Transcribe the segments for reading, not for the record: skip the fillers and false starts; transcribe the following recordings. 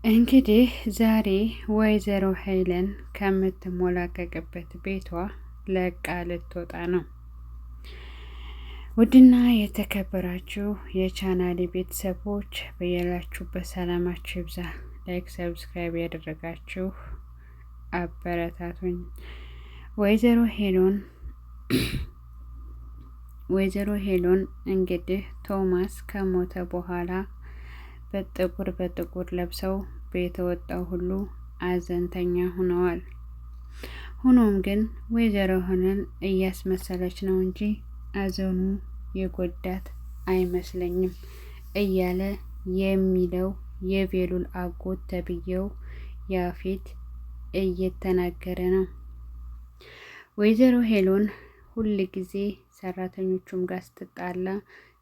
እንግዲህ ዛሬ ወይዘሮ ሄለን ከምትሞላቀቅበት ቤቷ ለቃ ልትወጣ ነው። ውድና የተከበራችሁ የቻናሌ ቤተሰቦች በያላችሁበት ሰላማችሁ ይብዛ። ላይክ፣ ሰብስክራይብ ያደረጋችሁ አበረታቱኝ። ወይዘሮ ሄሎን እንግዲህ ቶማስ ከሞተ በኋላ በጥቁር ለብሰው ቤት ወጣው ሁሉ አዘንተኛ ሆነዋል። ሆኖም ግን ወይዘሮ ሄለን እያስመሰለች ነው እንጂ አዘኑ የጎዳት አይመስለኝም እያለ የሚለው የቤሉል አጎት ተብዬው ያፌት እየተናገረ ነው። ወይዘሮ ሄሎን ሁል ጊዜ ሰራተኞቹም ጋር ስትጣላ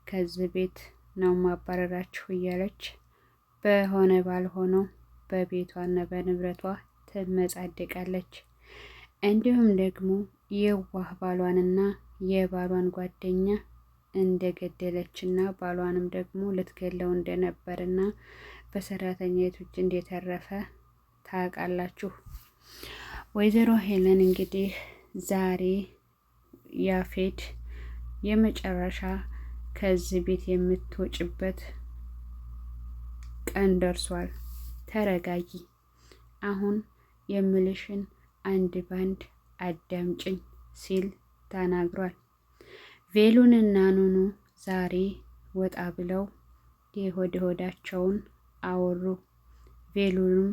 ከዚህ ቤት ነው ማባረራችሁ እያለች በሆነ ባልሆነው በቤቷና በንብረቷ ትመጻደቃለች። እንዲሁም ደግሞ የዋህ ባሏንና የባሏን ጓደኛ እንደገደለችና ባሏንም ደግሞ ልትገለው እንደነበርና በሰራተኛቶች እንደተረፈ ታውቃላችሁ። ወይዘሮ ሄለን እንግዲህ ዛሬ ያፌት የመጨረሻ ከዚህ ቤት የምትወጭበት ቀን ደርሷል። ተረጋጊ፣ አሁን የምልሽን አንድ ባንድ አዳምጭኝ ሲል ተናግሯል። ቬሉንና ኑኑ ዛሬ ወጣ ብለው የሆድ ሆዳቸውን አወሩ። ቬሉንም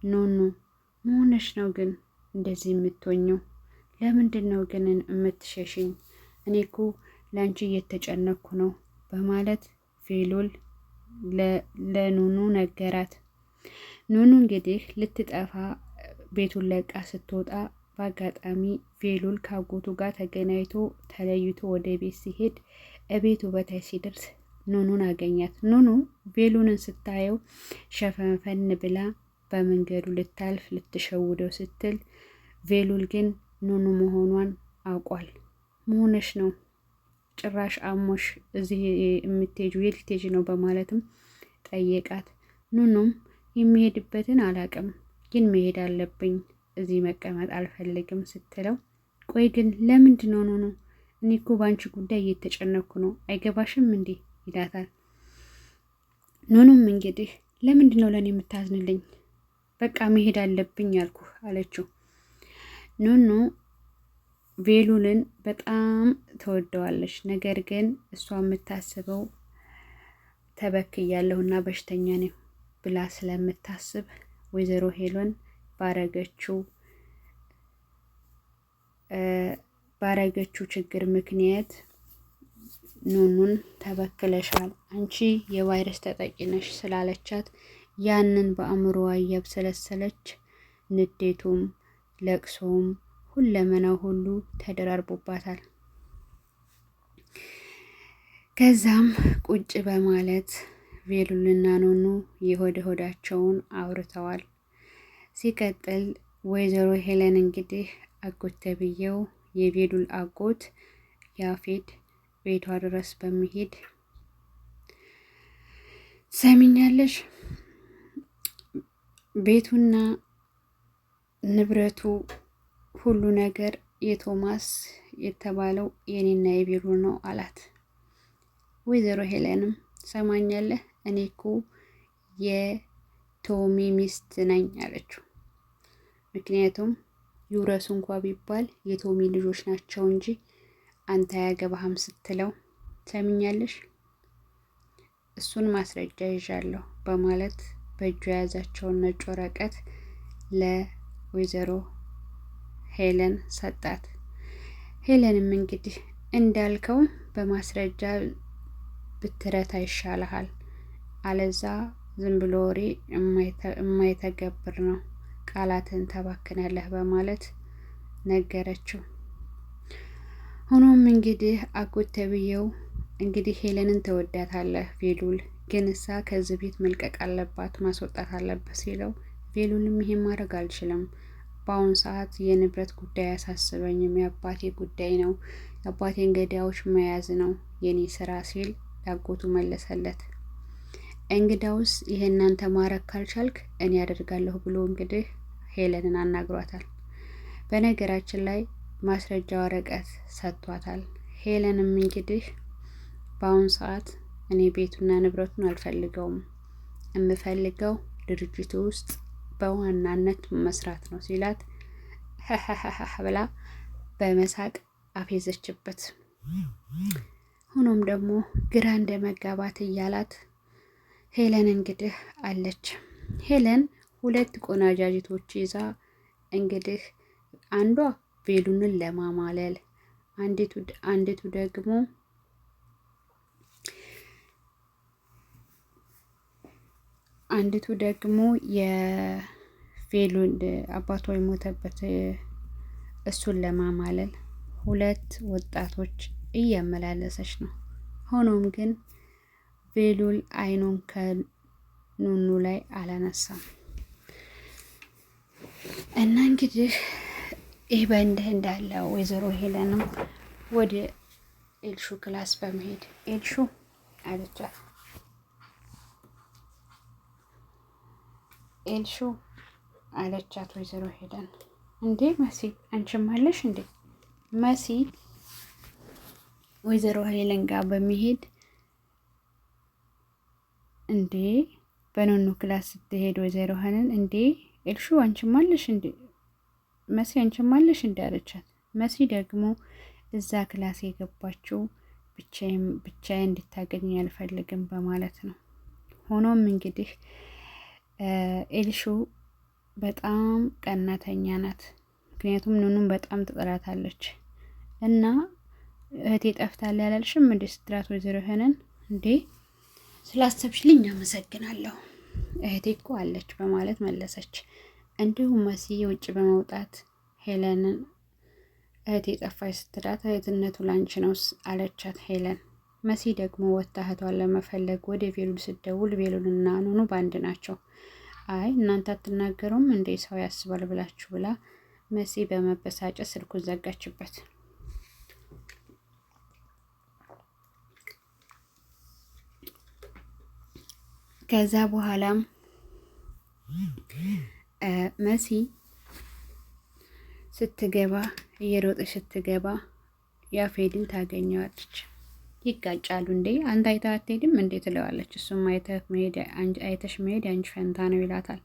ኑኑ መሆንሽ ነው ግን እንደዚህ የምትሆኘው? ለምንድን ነው ግን የምትሸሽኝ? እኔ እኮ ለአንቺ እየተጨነኩ ነው በማለት ቬሉል ለኑኑ ነገራት። ኑኑ እንግዲህ ልትጠፋ ቤቱን ለቃ ስትወጣ በአጋጣሚ ቬሉል ከአጎቱ ጋር ተለይቶ ወደ ቤት ሲሄድ እቤቱ በታይ ሲደርስ ኑኑን አገኛት። ኑኑ ቬሉልን ስታየው ሸፈንፈን ብላ በመንገዱ ልትሸውደው ስትል ቬሉል ግን ኑኑ መሆኗን አውቋል። መሆንሽ ነው ጭራሽ አሞሽ እዚህ የምትሄጂው የት ልትሄጂ ነው በማለትም ጠየቃት። ኑኑም የሚሄድበትን አላቅም ግን መሄድ አለብኝ፣ እዚህ መቀመጥ አልፈልግም ስትለው ቆይ ግን ለምንድን ነው ኑኑ? እኔ እኮ በአንቺ ጉዳይ እየተጨነኩ ነው አይገባሽም እንዴ ይላታል። ኑኑም እንግዲህ ለምንድን ነው ለእኔ የምታዝንልኝ? በቃ መሄድ አለብኝ አልኩ አለችው። ኑኑ ቬሉልን በጣም ተወደዋለች። ነገር ግን እሷ የምታስበው ተበክያለሁና በሽተኛ ነው ብላ ስለምታስብ ወይዘሮ ሄሎን ባረገችው ችግር ምክንያት ኑኑን ተበክለሻል፣ አንቺ የቫይረስ ተጠቂ ነሽ ስላለቻት ያንን በአእምሮዋ እያብሰለሰለች ንዴቱም ለቅሶም ሁለመናው ሁሉ ተደራርቦባታል። ከዛም ቁጭ በማለት ቬሉልና ኑኑ የሆድ ሆዳቸውን አውርተዋል። ሲቀጥል ወይዘሮ ሄለን እንግዲህ አጎት ተብዬው የቬሉል አጎት ያፌት ቤቷ ድረስ በመሄድ ሰሚኛለሽ፣ ቤቱና ንብረቱ ሁሉ ነገር የቶማስ የተባለው የኔና የቤሉ ነው አላት። ወይዘሮ ሄለንም ሰማኛለህ፣ እኔ እኮ የቶሚ ሚስት ነኝ አለችው። ምክንያቱም ይውረሱ እንኳ ቢባል የቶሚ ልጆች ናቸው እንጂ አንተ አያገባህም ስትለው ሰሚኛለሽ፣ እሱን ማስረጃ ይዣለሁ በማለት በእጁ የያዛቸውን ነጭ ወረቀት ለወይዘሮ ሄለን ሰጣት። ሄለንም እንግዲህ እንዳልከው በማስረጃ ብትረታ ይሻልሃል፣ አለዛ ዝም ብሎ ወሬ የማይተገብር ነው፣ ቃላትን ተባክናለህ በማለት ነገረችው። ሆኖም እንግዲህ አጎት ተብዬው እንግዲህ ሄለንን ተወዳታለህ ቬሉል፣ ግን እሳ ከዚህ ቤት መልቀቅ አለባት ማስወጣት አለበት ሲለው ቬሉልም ይሄን ማድረግ አልችልም፣ በአሁኑ ሰዓት የንብረት ጉዳይ አያሳስበኝም፣ የአባቴ ጉዳይ ነው፣ የአባቴን ገዳዮች መያዝ ነው የኔ ስራ ሲል ያጎቱ መለሰለት። እንግዳውስ ይሄ እናንተ ማረግ ካልቻልክ እኔ ያደርጋለሁ ብሎ እንግዲህ ሄለንን አናግሯታል። በነገራችን ላይ ማስረጃ ወረቀት ሰጥቷታል። ሄለንም እንግዲህ በአሁኑ ሰዓት እኔ ቤቱና ንብረቱን አልፈልገውም፣ የምፈልገው ድርጅቱ ውስጥ በዋናነት መስራት ነው ሲላት ብላ በመሳቅ አፌዘችበት። ሆኖም ደግሞ ግራ እንደ መጋባት እያላት ሄለን እንግዲህ አለች። ሄለን ሁለት ቆናጃጅቶች ይዛ እንግዲህ አንዷ ቬሉንን ለማማለል አንዲቱ ደግሞ የቬሉን አባቷ የሞተበት እሱን ለማማለል ሁለት ወጣቶች እያመላለሰች ነው። ሆኖም ግን ቬሉል አይኑን ከኑኑ ላይ አላነሳም እና እንግዲህ ይህ በእንዲህ እንዳለ ወይዘሮ ሄለንም ወደ ኤልሹ ክላስ በመሄድ ኤልሹ አለቻት። ኤልሹ አለቻት ወይዘሮ ሄለን እንዴ መሲ አንቺም አለሽ እንዴ? መሲ ወይዘሮ ሄለን ጋር በመሄድ እንዴ በኑኑ ክላስ ስትሄድ ወይዘሮ ሄለን እንዴ ኤልሹ አንቺም አለሽ እንዴ? መሲ አንቺም አለሽ እንዴ አለቻት። መሲ ደግሞ እዛ ክላስ የገባችው ብቻዬን እንድታገኝ አልፈልግም በማለት ነው። ሆኖም እንግዲህ ኤልሹ በጣም ቀናተኛ ናት። ምክንያቱም ኑኑን በጣም ትጠላታለች እና እህቴ ጠፍታል ያላልሽም እንዴ ስትላት ወይዘሮ ሄለን እንዴ ስላሰብሽልኝ አመሰግናለሁ እህቴ እኮ አለች በማለት መለሰች። እንዲሁም መሲ ውጭ በመውጣት ሄለንን እህቴ ጠፋች ስትላት እህትነቱ ላንቺ ነው አለቻት ሄለን። መሲ ደግሞ ወጥታ እህቷን ለመፈለግ ወደ ቬሉል ስትደውል ቬሉልና ኑኑ ባንድ ናቸው። አይ እናንተ አትናገሩም እንዴ ሰው ያስባል ብላችሁ ብላ መሲ በመበሳጨት ስልኩን ዘጋችበት። ከዛ በኋላም መሲ እየሮጠች ስትገባ ያፌድን ታገኘዋለች። ይጋጫሉ። እንዴ አንተ አይተህ አትሄድም እንዴ ትለዋለች። እሱም አይተሽ መሄድ አንቺ ፈንታ ነው ይላታል።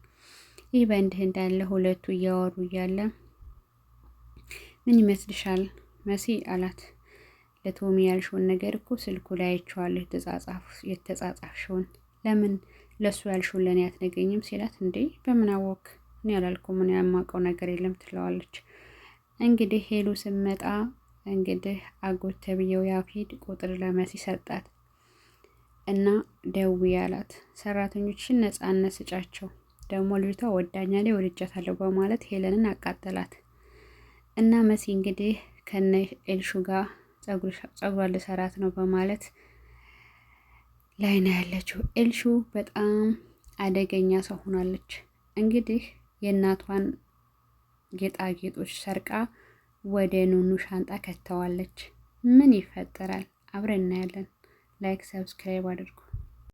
ይህ በእንዲህ እንዳለ ሁለቱ እያወሩ እያለ ምን ይመስልሻል መሲ አላት። ለቶሚ ያልሽውን ነገር እኮ ስልኩ ላይ አይቼዋለሁ የተጻጻፍሽውን፣ ለምን ለሱ ያልሽውን ለእኔ አትነግሪኝም ሲላት፣ እንዴ በምን አወቅ? እኔ ያላልኩም ምን ያማቀው ነገር የለም ትለዋለች። እንግዲህ ሄሉ ስመጣ እንግዲህ አጎት ተብዬው ያፌድ ቁጥር ለመሲ ሰጣት እና ደዊ ያላት ሰራተኞችን ነፃነት ስጫቸው፣ ደግሞ ልጅቷ ወዳኛለች ወድጃታለሁ በማለት ሄለንን አቃጠላት እና መሲ እንግዲህ ከነ ኤልሹ ጋር ጸጉሯን ልሰራት ነው በማለት ላይ ነው ያለችው። ኤልሹ በጣም አደገኛ ሰው ሆናለች። እንግዲህ የእናቷን ጌጣጌጦች ሰርቃ ወደ ኑኑ ሻንጣ ከተዋለች። ምን ይፈጠራል? አብረን እናያለን። ላይክ ሰብስክራይብ አድርጉ።